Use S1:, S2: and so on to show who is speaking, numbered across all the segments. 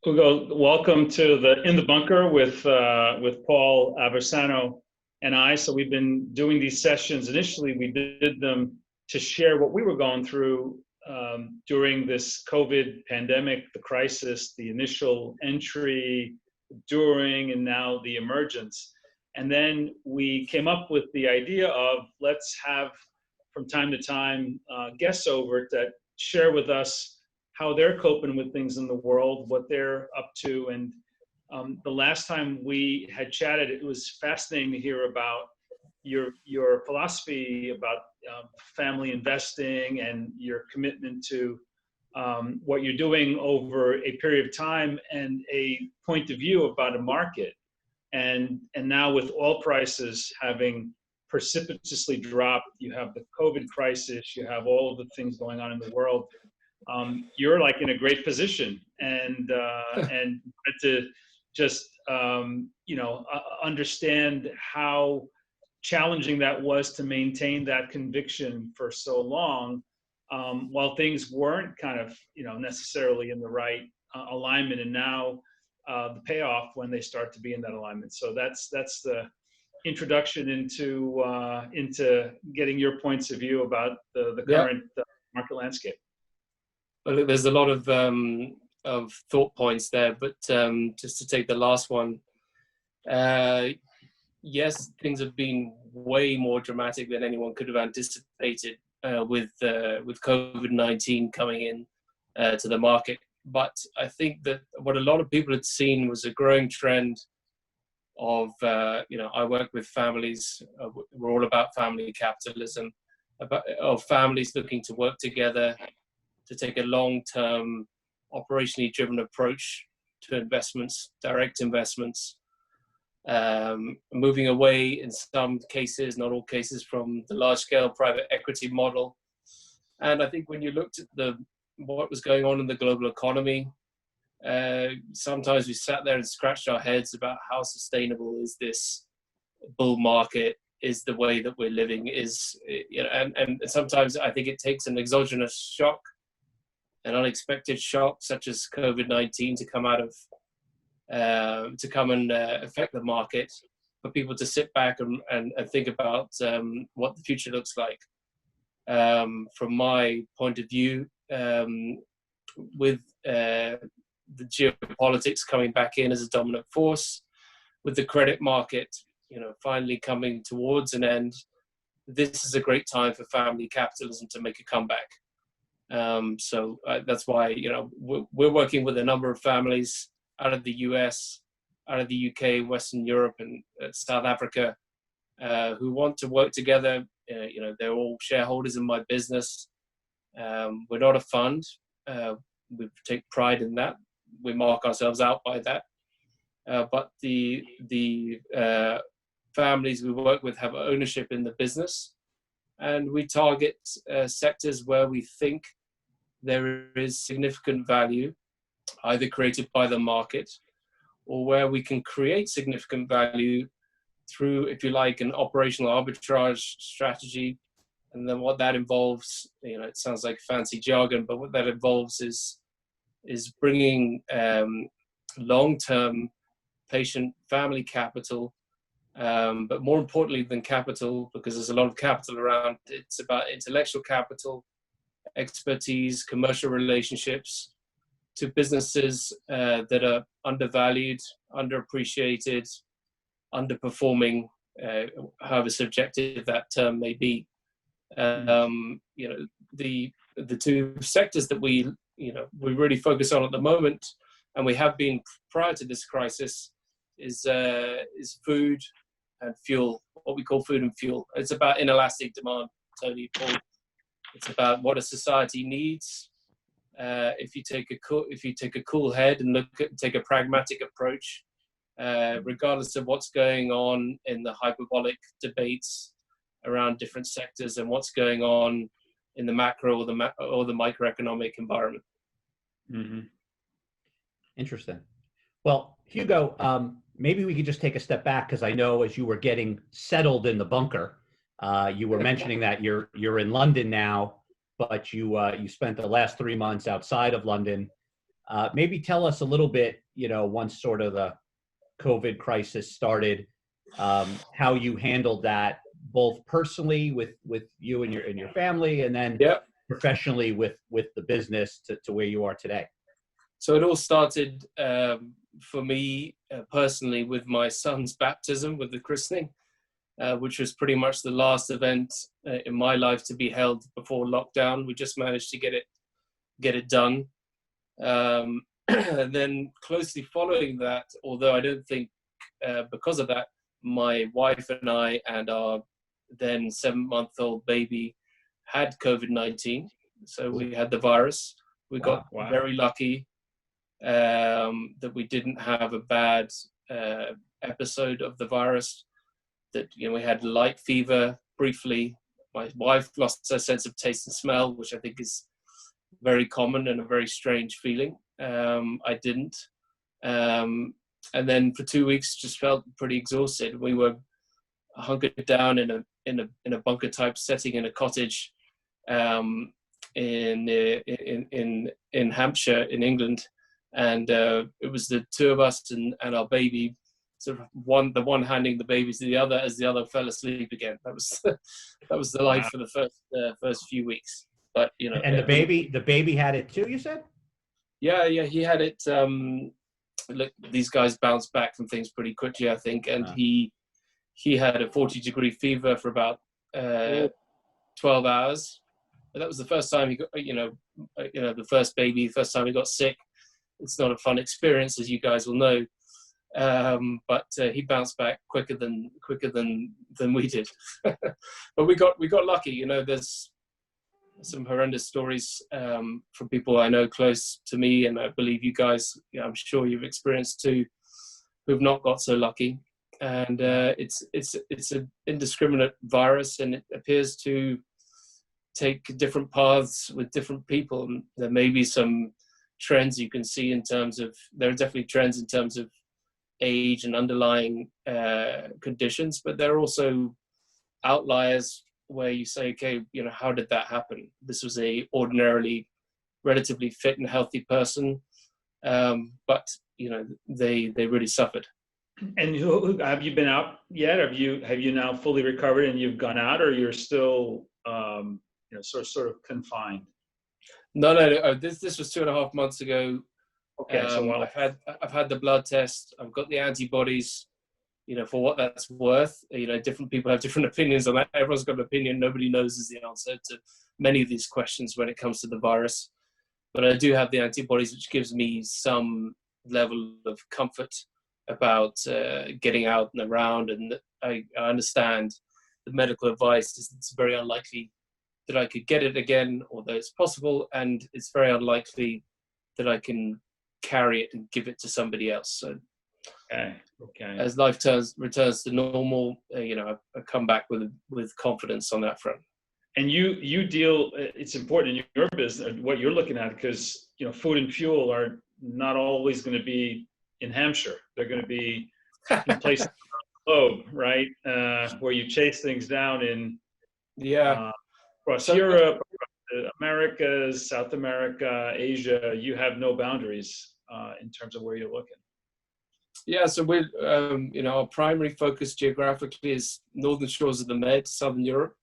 S1: Hugo, welcome to the In the Bunker with Paul Aversano and I. So we've been doing these sessions. Initially, we did them to share what we were going through during this COVID pandemic, the crisis, the initial entry, during, and now the emergence. And then we came up with the idea of let's have from time to time guests over that share with us how they're coping with things in the world, what they're up to. And the last time we had chatted, it was fascinating to hear about your philosophy about family investing and your commitment to what you're doing over a period of time and a point of view about a market. And now with oil prices having precipitously dropped, you have the COVID crisis, you have all of the things going on in the world. You're like in a great position, and to just understand how challenging that was to maintain that conviction for so long, while things weren't kind of necessarily in the right alignment, and now the payoff when they start to be in that alignment. So that's the introduction into getting your points of view about the current market landscape.
S2: Well, look, there's a lot of thought points there, but just to take the last one, yes, things have been way more dramatic than anyone could have anticipated with COVID-19 coming in to the market. But I think that what a lot of people had seen was a growing trend of, I work with families, we're all about family capitalism, of families looking to work together to take a long-term, operationally driven approach to investments, direct investments, moving away in some cases, not all cases, from the large-scale private equity model. And I think when you looked at what was going on in the global economy, sometimes we sat there and scratched our heads about how sustainable is this bull market, is the way that we're living, and sometimes I think it takes an exogenous shock, an unexpected shock such as COVID-19 to come and affect the market, for people to sit back and think about what the future looks like. From my point of view, with the geopolitics coming back in as a dominant force, with the credit market, finally coming towards an end, this is a great time for family capitalism to make a comeback. So that's why, we're working with a number of families out of the US, out of the UK, Western Europe, and South Africa, who want to work together. They're all shareholders in my business. We're not a fund. We take pride in that. We mark ourselves out by that. But the families we work with have ownership in the business, and we target sectors where we think there is significant value, either created by the market or where we can create significant value through, if you like, an operational arbitrage strategy. And then what that involves, it sounds like fancy jargon, but what that involves is bringing long-term patient family capital, but more importantly than capital, because there's a lot of capital around, it's about intellectual capital, expertise, commercial relationships, to businesses that are undervalued, underappreciated, underperforming, however subjective that term may be. The two sectors that we really focus on at the moment, and we have been prior to this crisis, is food and fuel, what we call food and fuel. It's about inelastic demand, Tony, Paul. It's about what a society needs. If you take a cool head and take a pragmatic approach, regardless of what's going on in the hyperbolic debates around different sectors and what's going on in the macro or the microeconomic environment.
S3: Mm-hmm. Interesting. Well, Hugo, maybe we could just take a step back, because I know as you were getting settled in the bunker, you were mentioning that you're in London now, but you spent the last 3 months outside of London. Maybe tell us a little bit, once sort of the COVID crisis started, how you handled that, both personally with you and your family, and then
S2: Yeah.
S3: professionally with the business to where you are today.
S2: So it all started for me personally with my son's baptism, with the christening, which was pretty much the last event in my life to be held before lockdown. We just managed to get it done. And then closely following that, although I don't think because of that, my wife and I and our then 7-month-old baby had COVID-19. So we had the virus. We got very lucky that we didn't have a bad episode of the virus. That we had light fever briefly. My wife lost her sense of taste and smell, which I think is very common and a very strange feeling. I didn't. And then for 2 weeks, just felt pretty exhausted. We were hunkered down in a bunker type setting in a cottage in Hampshire, in England, and it was the two of us and our baby, sort of the one handing the baby to the other as the other fell asleep again. That was the life for the first few weeks. But
S3: and the baby had it too, you said?
S2: Yeah, he had it. Look, these guys bounce back from things pretty quickly, I think, and he had a 40-degree fever for about 12 hours. But that was the first time he got, the first baby, first time he got sick. It's not a fun experience, as you guys will know. But he bounced back quicker than we did. But we got lucky. There's some horrendous stories from people I know close to me, and I believe you guys, I'm sure you've experienced too, who've not got so lucky. And it's an indiscriminate virus, and it appears to take different paths with different people. And there may be some trends you can see there are definitely trends in terms of age and underlying conditions, but there are also outliers where you say, okay, how did that happen? This was a ordinarily relatively fit and healthy person, but they really suffered.
S1: And have you been out yet? Have you now fully recovered and you've gone out, or you're still sort of confined?
S2: No. This was 2.5 months ago.
S1: Okay, so
S2: I've had the blood test. I've got the antibodies. For what that's worth. Different people have different opinions on that. Everyone's got an opinion. Nobody knows is the answer to many of these questions when it comes to the virus. But I do have the antibodies, which gives me some level of comfort about getting out and around. And I understand the medical advice is it's very unlikely that I could get it again, although it's possible, and it's very unlikely that I can carry it and give it to somebody else. So
S1: okay.
S2: As life returns to normal, I come back with confidence on that front.
S1: And you deal. It's important in your business what you're looking at, because food and fuel are not always going to be in Hampshire. They're going to be in places around the globe, right? Where you chase things down in across Europe, Americas, South America, Asia. You have no boundaries in terms of where you're looking.
S2: Yeah, so we're our primary focus geographically is northern shores of the Med, Southern Europe.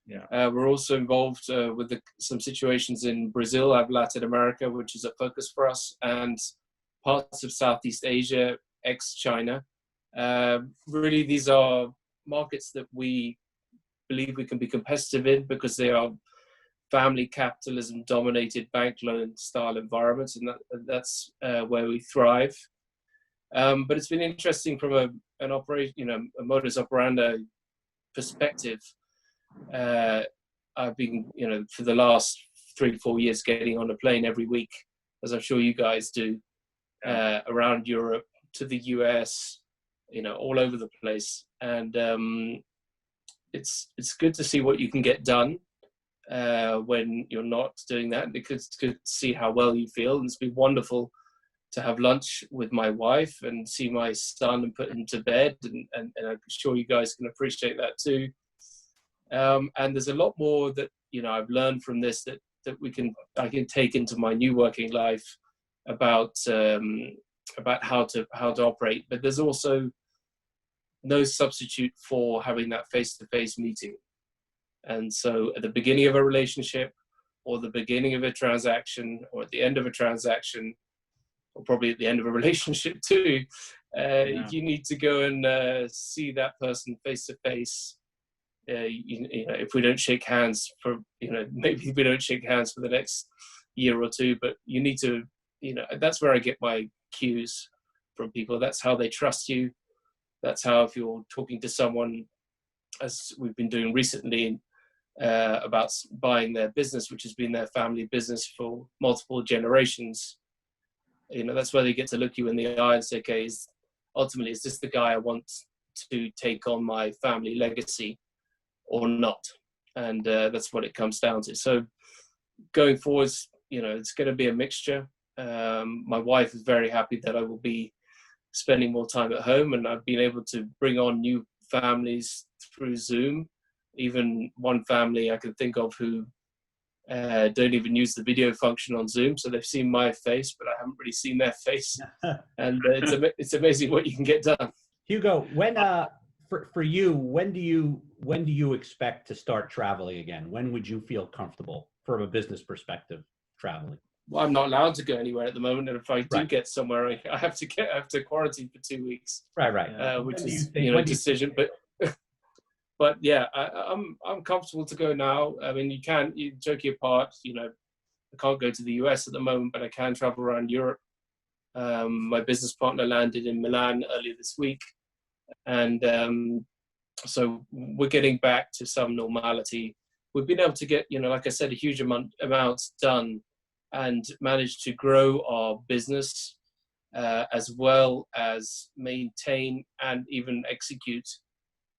S2: Yeah, we're also involved with some situations in Brazil, Latin America, which is a focus for us, and parts of Southeast Asia, ex-China. Really, these are markets that we believe we can be competitive in because they are family capitalism dominated bank loan style environments, and that's where we thrive. But it's been interesting from an operation, a modus operandi perspective. I've been, for the last 3-4 years, getting on a plane every week, as I'm sure you guys do, around Europe to the US, all over the place. And it's good to see what you can get done when you're not doing that, because it's good to see how well you feel. And it's been wonderful to have lunch with my wife and see my son and put him to bed, and I'm sure you guys can appreciate that too. And there's a lot more that I've learned from this that I can take into my new working life about how to operate. But there's also no substitute for having that face-to-face meeting. And so at the beginning of a relationship, or the beginning of a transaction, or at the end of a transaction, or probably at the end of a relationship too, you need to go and see that person face to face. If we don't shake hands for, maybe we don't shake hands for the next year or two, but you need to, that's where I get my cues from people. That's how they trust you. That's how, if you're talking to someone, as we've been doing recently, about buying their business, which has been their family business for multiple generations, that's where they get to look you in the eye and say, okay, ultimately, is this the guy I want to take on my family legacy or not? And that's what it comes down to. So going forwards, it's going to be a mixture. My wife is very happy that I will be spending more time at home, and I've been able to bring on new families through Zoom. Even one family I can think of who don't even use the video function on Zoom, so they've seen my face, but I haven't really seen their face. And it's amazing what you can get done.
S3: Hugo, when for you, when do you expect to start traveling again? When would you feel comfortable from a business perspective traveling?
S2: Well, I'm not allowed to go anywhere at the moment, and if I do get somewhere, I have to quarantine for 2 weeks.
S3: Right.
S2: Which is a decision, but yeah, I'm comfortable to go now. I mean, you joke apart, I can't go to the US at the moment, but I can travel around Europe. My business partner landed in Milan earlier this week, and so we're getting back to some normality. We've been able to get, like I said, a huge amount done, and managed to grow our business, as well as maintain and even execute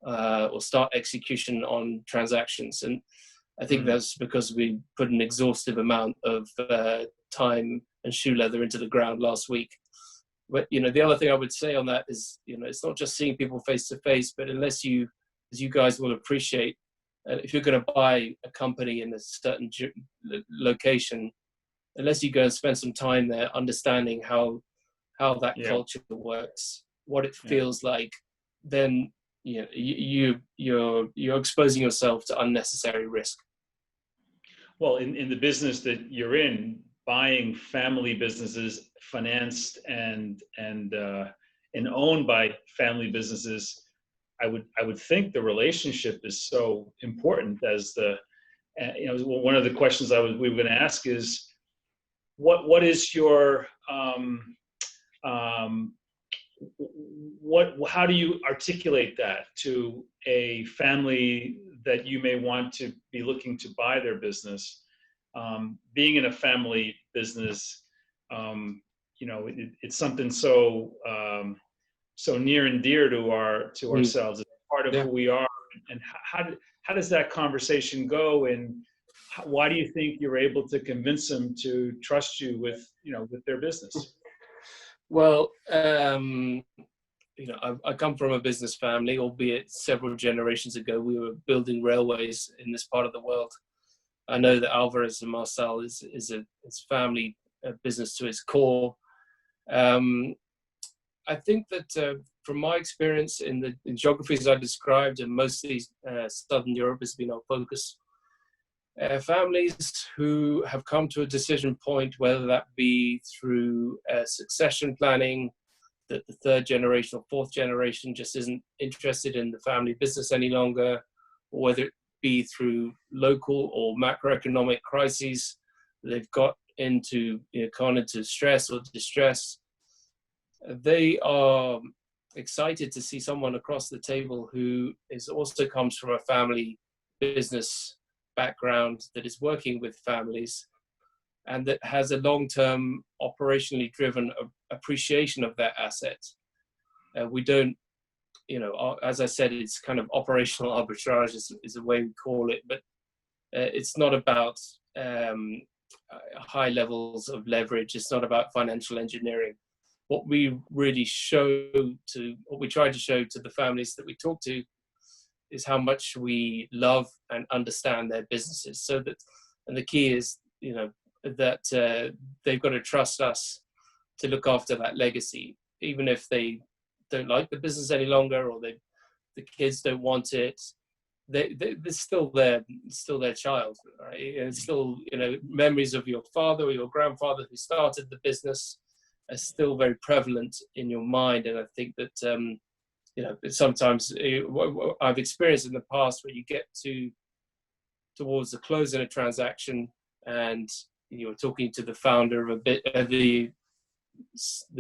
S2: or start execution on transactions. And I think that's because we put an exhaustive amount of time and shoe leather into the ground last week. But, the other thing I would say on that is, it's not just seeing people face to face, but unless you, as you guys will appreciate, if you're going to buy a company in a certain location, unless you go and spend some time there understanding how that culture works, what it feels like, then you're exposing yourself to unnecessary risk.
S1: Well, in the business that you're in, buying family businesses financed and owned by family businesses, I would think the relationship is so important. As one of the questions we were going to ask is, what is your how do you articulate that to a family that you may want to be looking to buy their business? Being in a family business, it's something so near and dear to ourselves. It's part of who we are. And how does that conversation go? And why do you think you're able to convince them to trust you with their business?
S2: Well, I come from a business family, albeit several generations ago, we were building railways in this part of the world. I know that Alvarez and Marsal is family business to its core. I think that from my experience in the geographies I described, and mostly Southern Europe has been our focus, families who have come to a decision point, whether that be through succession planning, that the third generation or fourth generation just isn't interested in the family business any longer, or whether it be through local or macroeconomic crises, they've got into stress or distress. They are excited to see someone across the table who also comes from a family business background, that is working with families, and that has a long-term operationally driven appreciation of that asset. We don't, as I said, it's kind of operational arbitrage is the way we call it, but it's not about high levels of leverage. It's not about financial engineering. What we really try to show to the families that we talk to is how much we love and understand their businesses. And the key is, that they've got to trust us to look after that legacy, even if they don't like the business any longer, or the kids don't want it. They're still their child, right? It's still, memories of your father or your grandfather who started the business are still very prevalent in your mind. And I think that sometimes what I've experienced in the past, where you get towards the close in a transaction, and you're talking to the founder of the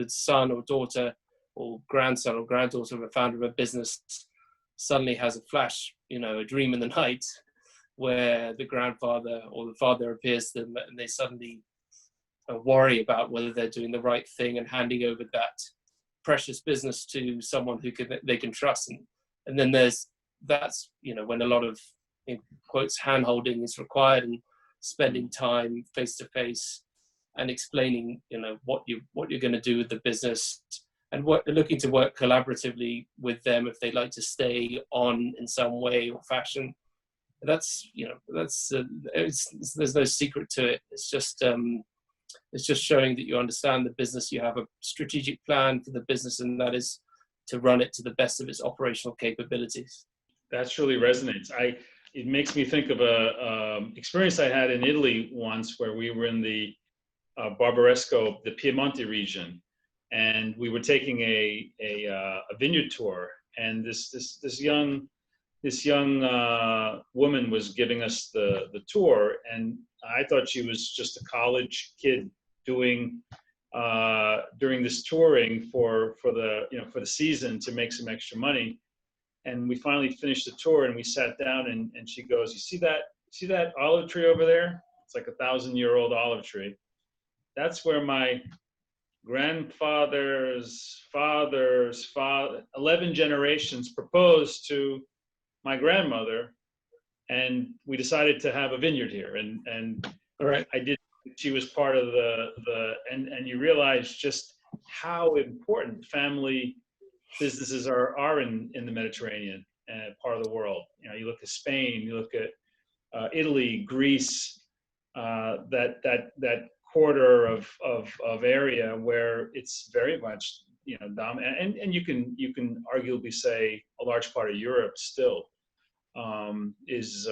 S2: son or daughter or grandson or granddaughter of a founder of a business, suddenly has a flash, a dream in the night, where the grandfather or the father appears to them, and they suddenly worry about whether they're doing the right thing and handing over that precious business to someone who they can trust. And then that's when a lot of, in quotes, hand holding is required, and spending time face to face and explaining what you're going to do with the business, and looking to work collaboratively with them if they'd like to stay on in some way or fashion. There's no secret to it. It's just showing that you understand the business. You have a strategic plan for the business, and that is to run it to the best of its operational capabilities.
S1: That truly resonates. It makes me think of a experience I had in Italy once, where we were in the Barbaresco, the Piemonte region, and we were taking a vineyard tour, and this young woman was giving us the tour, and I thought she was just a college kid doing during this touring for the season to make some extra money. And we finally finished the tour, and we sat down, and she goes, "You see that olive tree over there? It's like 1,000-year-old olive tree. That's where my grandfather's father's father, 11 generations, proposed to my grandmother, and we decided to have a vineyard here." And
S2: all right,
S1: she was part of and you realize just how important family businesses are in the Mediterranean part of the world. You look at Spain, you look at Italy, Greece, that quarter of area where it's very much dominant, and you can arguably say a large part of Europe still is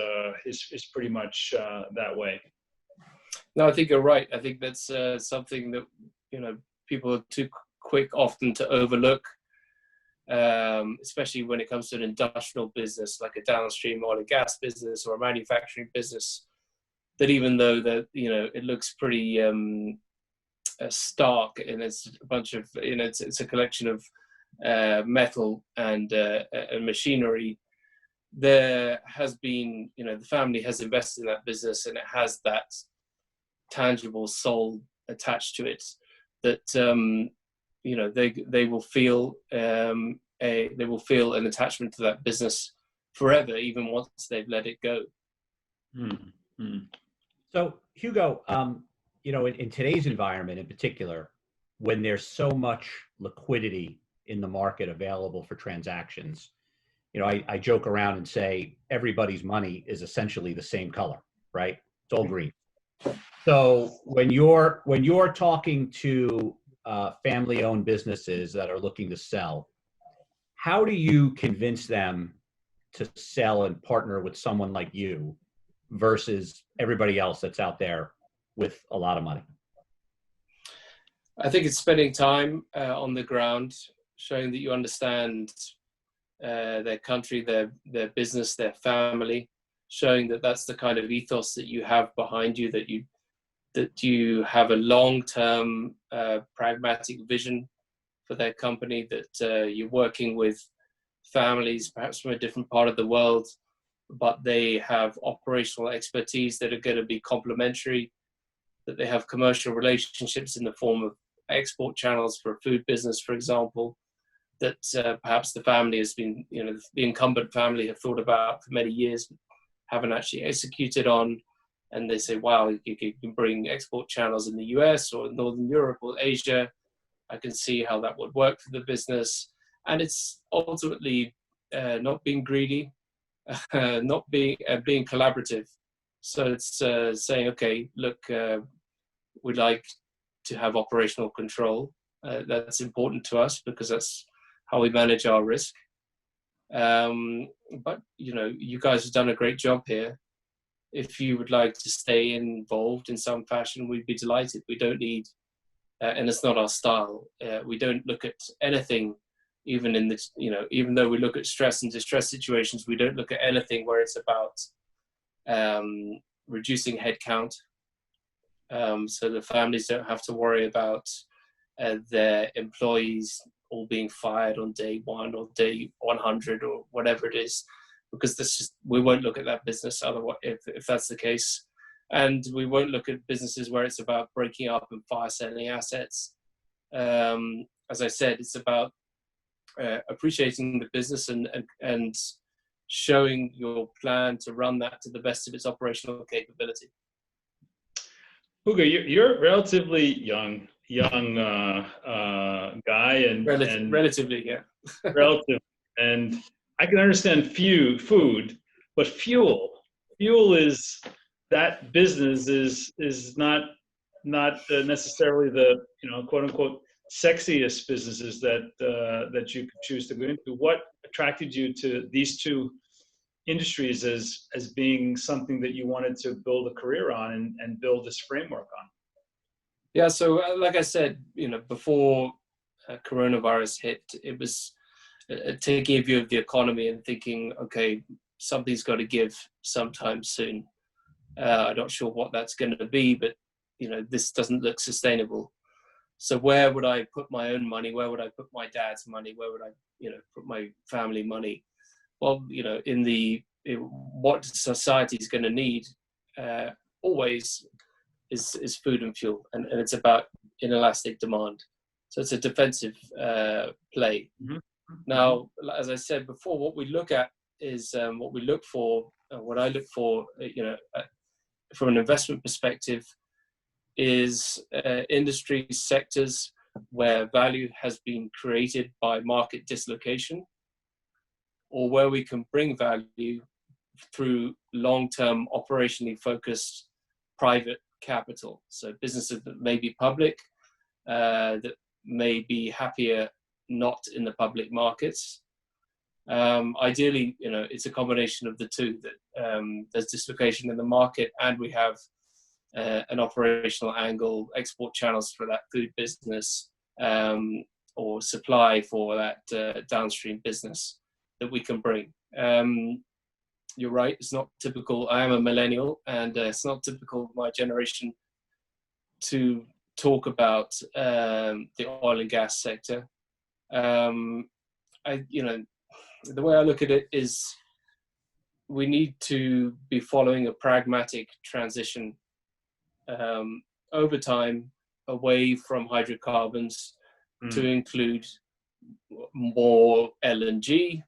S1: pretty much that way.
S2: No, I think you're right. I think that's something that people are too quick often to overlook, especially when it comes to an industrial business like a downstream oil and gas business or a manufacturing business. That even though it looks pretty stark, and it's a bunch of it's a collection of metal and machinery, there has been the family has invested in that business, and it has that tangible soul attached to it that they will feel an attachment to that business forever, even once they've let it go.
S1: Mm-hmm.
S3: So Hugo, in today's environment in particular, when there's so much liquidity in the market available for transactions, I joke around and say everybody's money is essentially the same color, right? It's all green. So when you're talking to family-owned businesses that are looking to sell, how do you convince them to sell and partner with someone like you versus everybody else that's out there with a lot of money?
S2: I think it's spending time on the ground, showing that you understand their country, their business, their family, showing that that's the kind of ethos that you have behind you, that you have a long-term pragmatic vision for their company, that you're working with families perhaps from a different part of the world, but they have operational expertise that are going to be complementary, that they have commercial relationships in the form of export channels for a food business, for example, that perhaps the family has been, the incumbent family have thought about for many years, haven't actually executed on. And they say, wow, you can bring export channels in the US or Northern Europe or Asia. I can see how that would work for the business. And it's ultimately not being greedy, not being collaborative. So it's saying, okay, look, we'd like to have operational control. That's important to us because that's how we manage our risk. But you guys have done a great job here. If you would like to stay involved in some fashion, we'd be delighted. We don't need, and it's not our style. We don't look at anything, even in this, even though we look at stress and distress situations, we don't look at anything where it's about reducing headcount, so the families don't have to worry about their employees all being fired on day 1 or day 100 or whatever it is, because we won't look at that business otherwise if that's the case. And we won't look at businesses where it's about breaking up and fire selling assets. As I said, it's about appreciating the business and showing your plan to run that to the best of its operational capability.
S1: Hugo, you're relatively young guy, and
S2: relatively, yeah.
S1: relative, and I can understand food, but fuel is, that business is not necessarily the quote unquote sexiest businesses that you could choose to go into. What attracted you to these two industries as being something that you wanted to build a career on and build this framework on?
S2: Yeah, so like I said, before coronavirus hit, it was taking a view of the economy and thinking, okay, something's got to give sometime soon. I'm not sure what that's going to be, but this doesn't look sustainable. So where would I put my own money? Where would I put my dad's money? Where would I, put my family money? Well, what society is going to need always is food and fuel, and it's about inelastic demand. So it's a defensive play. Mm-hmm. Now, as I said before, what we look at is what we look for. What I look for, from an investment perspective, is industry sectors where value has been created by market dislocation, or where we can bring value through long-term operationally focused private capital. So businesses that may be public, that may be happier not in the public markets. Ideally, it's a combination of the two, that there's dislocation in the market and we have an operational angle, export channels for that food business, or supply for that downstream business that we can bring. You're right, it's not typical. I am a millennial, and it's not typical of my generation to talk about the oil and gas sector. The way I look at it is we need to be following a pragmatic transition over time away from hydrocarbons to include more LNG,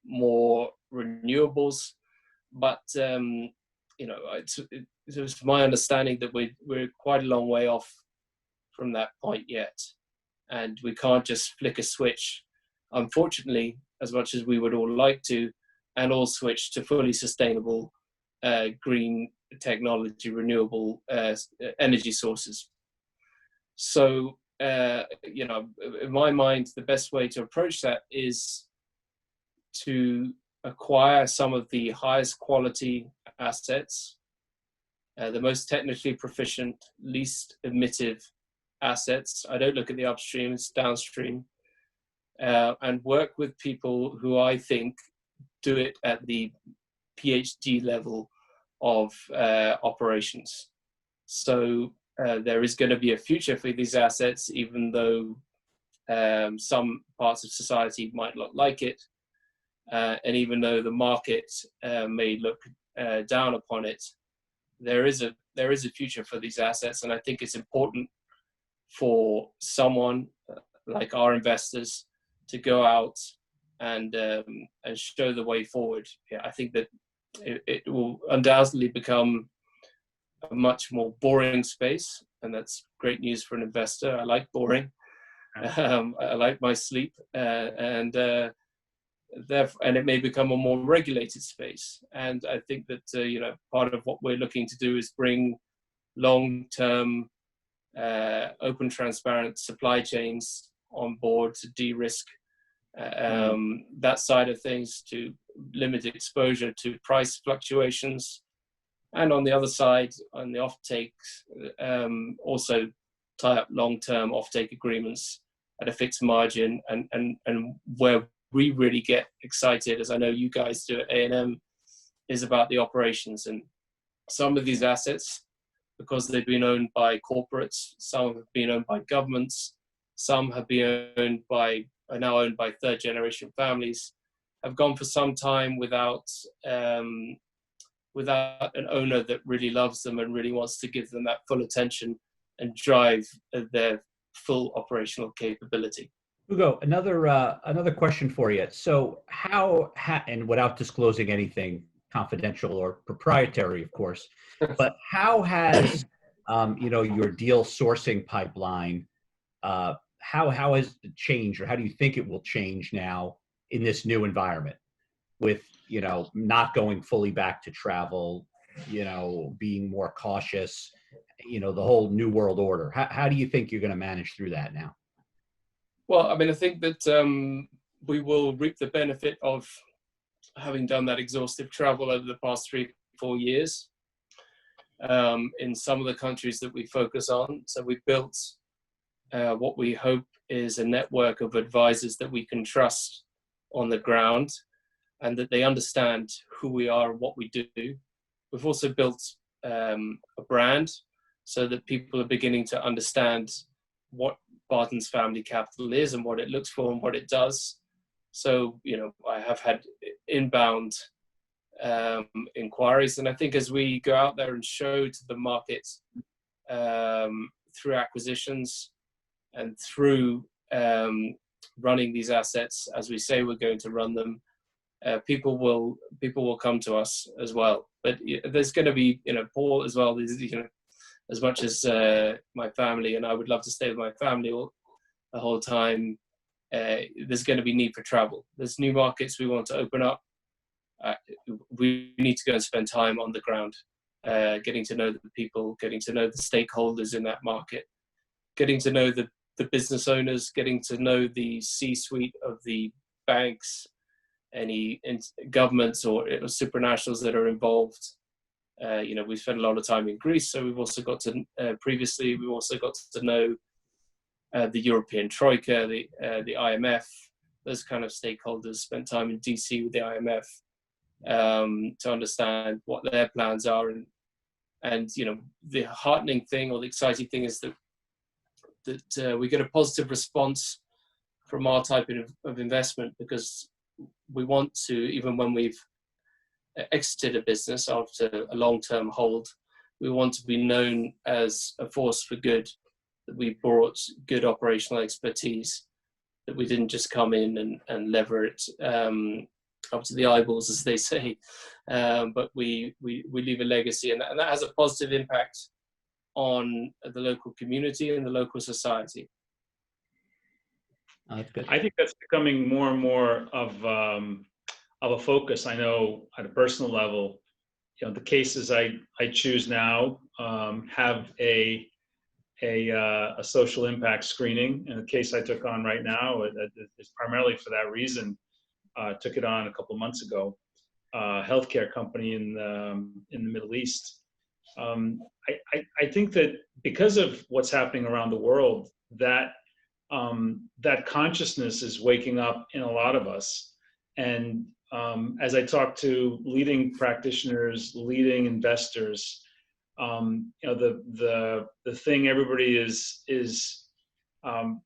S2: more renewables. But it's my understanding that we're quite a long way off from that point yet, and we can't just flick a switch, unfortunately, as much as we would all like to, and all switch to fully sustainable green technology, renewable energy sources. So in my mind, the best way to approach that is to acquire some of the highest quality assets, the most technically proficient, least emittive assets. I don't look at the upstream, it's downstream, and work with people who I think do it at the PhD level of operations. So there is going to be a future for these assets, even though some parts of society might not like it. And even though the market may look down upon it, there is a future for these assets, and I think it's important for someone like our investors to go out and show the way forward. Yeah, I think that it will undoubtedly become a much more boring space, and that's great news for an investor. I like boring. I like my sleep, and it may become a more regulated space. And I think that part of what we're looking to do is bring long-term open, transparent supply chains on board to de-risk that side of things, to limit exposure to price fluctuations. And on the other side, on the offtake, also tie up long-term offtake agreements at a fixed margin. And where we really get excited, as I know you guys do at A&M, is about the operations. And some of these assets, because they've been owned by corporates, some have been owned by governments, some have been are now owned by third-generation families, have gone for some time without an owner that really loves them and really wants to give them that full attention and drive their full operational capability.
S3: Hugo, another question for you. So and without disclosing anything confidential or proprietary, of course, but how has your deal sourcing pipeline, how has it changed, or how do you think it will change now in this new environment with not going fully back to travel, being more cautious, the whole new world order? How do you think you're going to manage through that now?
S2: Well, I mean, I think that we will reap the benefit of having done that exhaustive travel over the past 3-4 years in some of the countries that we focus on. So we built what we hope is a network of advisors that we can trust on the ground, and that they understand who we are and what we do. We've also built a brand so that people are beginning to understand what Bartons Family Capital is and what it looks for and what it does. So, I have had inbound inquiries, and I think as we go out there and show to the market through acquisitions and through running these assets as we say we're going to run them, people will come to us as well. But there's going to be, Paul as well, as much as my family, and I would love to stay with my family the whole time, there's going to be need for travel. There's new markets we want to open up. We need to go and spend time on the ground, getting to know the people, getting to know the stakeholders in that market, getting to know the business owners, getting to know the C-suite of the banks, any governments or supranationals that are involved. We spent a lot of time in Greece, so we've also got to know the European Troika, the IMF, those kind of stakeholders. Spent time in DC with the IMF to understand what their plans are, and the heartening thing or the exciting thing is that we get a positive response from our type of investment, because we want to, even when we've exited a business after a long-term hold, we want to be known as a force for good, that we brought good operational expertise, that we didn't just come in and lever it up to the eyeballs, as they say, but we leave a legacy, and that has a positive impact on the local community and the local society.
S3: Oh, that's good.
S1: I think that's becoming more and more of a focus. I know at a personal level, the cases I choose now have a social impact screening, and the case I took on right now is primarily for that reason. Took it on a couple of months ago. Healthcare company in the Middle East. I think that because of what's happening around the world, that consciousness is waking up in a lot of us. And as I talk to leading practitioners, leading investors, the thing everybody is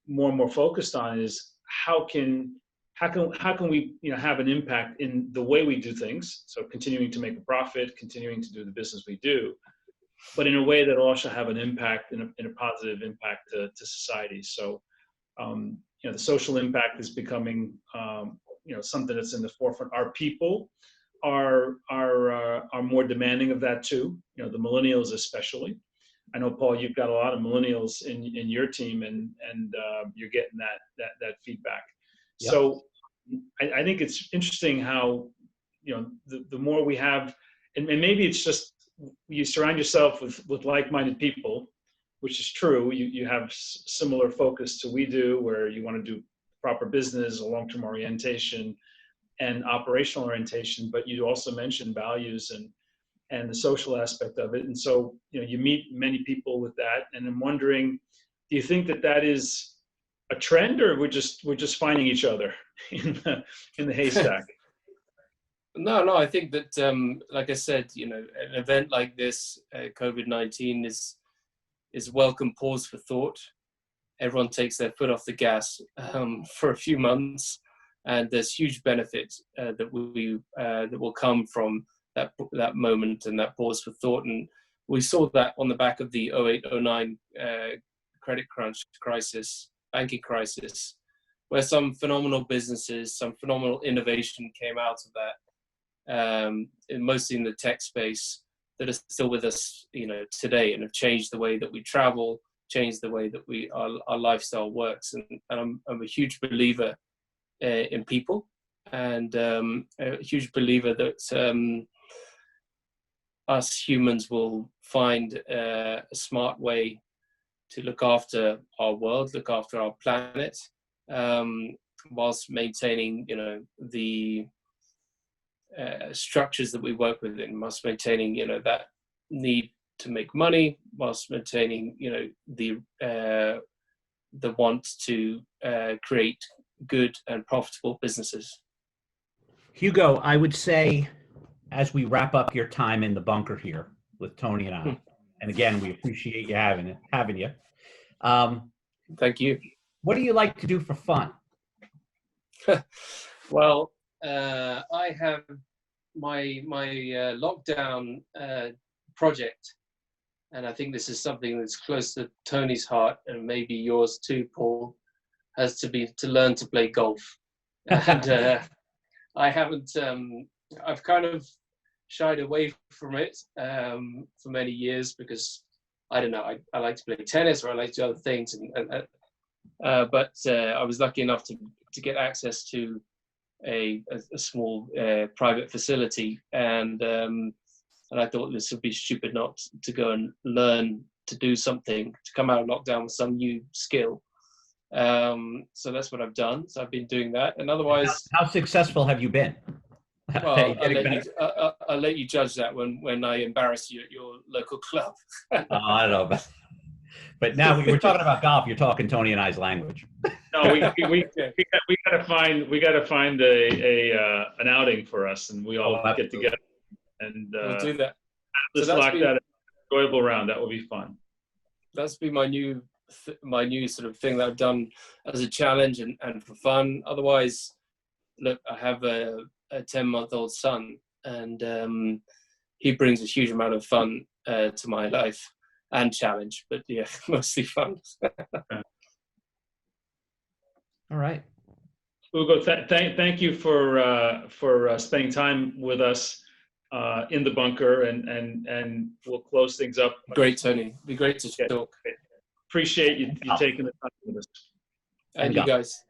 S1: more and more focused on is how can we have an impact in the way we do things? So continuing to make a profit, continuing to do the business we do, but in a way that will also have an impact, in a positive impact to society. So the social impact is becoming something that's in the forefront. Our people are more demanding of that too. The millennials especially. I know, Paul, you've got a lot of millennials in your team, and you're getting that feedback. Yep. So I think it's interesting how the more we have, and maybe it's just you surround yourself with like-minded people, which is true. You have similar focus to we do, where you want to do proper business, a long-term orientation, and operational orientation. But you also mentioned values and the social aspect of it. And so, you meet many people with that. And I'm wondering, do you think that is a trend, or we're just finding each other in the haystack?
S2: No, I think that, like I said, an event like this, COVID-19, is a welcome pause for thought. Everyone takes their foot off the gas for a few months, and there's huge benefit that will come from that moment and that pause for thought. And we saw that on the back of the 08-09 credit crunch crisis, banking crisis, where some phenomenal businesses, some phenomenal innovation came out of that, mostly in the tech space, that are still with us, today, and have changed the way that we travel, changed the way that our lifestyle works. And I'm a huge believer in people, and a huge believer that us humans will find a smart way to look after our world, look after our planet, whilst maintaining, the structures that we work within, whilst maintaining, that need to make money, whilst maintaining, the want to create good and profitable businesses.
S3: Hugo, I would say, as we wrap up your time in the bunker here with Tony and I, and again, we appreciate you having you.
S2: Thank you.
S3: What do you like to do for fun?
S2: Well, I have my lockdown project, and I think this is something that's close to Tony's heart, and maybe yours too, Paul, has to learn to play golf. And I haven't. I've kind of shied away from it for many years because I don't know. I like to play tennis, or I like to do other things, but I was lucky enough to get access to a small private facility, and I thought this would be stupid not to go and learn to do something, to come out of lockdown with some new skill. So that's what I've done. So I've been doing that, and otherwise,
S3: how successful have you been?
S2: Well, I'll let you judge that when I embarrass you at your local club.
S3: I don't know, but now we're talking about golf. You're talking Tony and I's language.
S1: No, we gotta find an outing for us, and we all get together and
S2: we'll do that.
S1: Let's lock that enjoyable round. That will be fun.
S2: That's been my new sort of thing that I've done as a challenge and for fun. Otherwise, look, I have a 10-month-old son, and he brings a huge amount of fun to my life and challenge, but yeah, mostly fun.
S3: All right,
S1: Hugo, thank you for spending time with us in the bunker, and we'll close things up.
S2: Great, Tony. Be great to talk.
S1: Appreciate you taking the time with us.
S2: And you guys.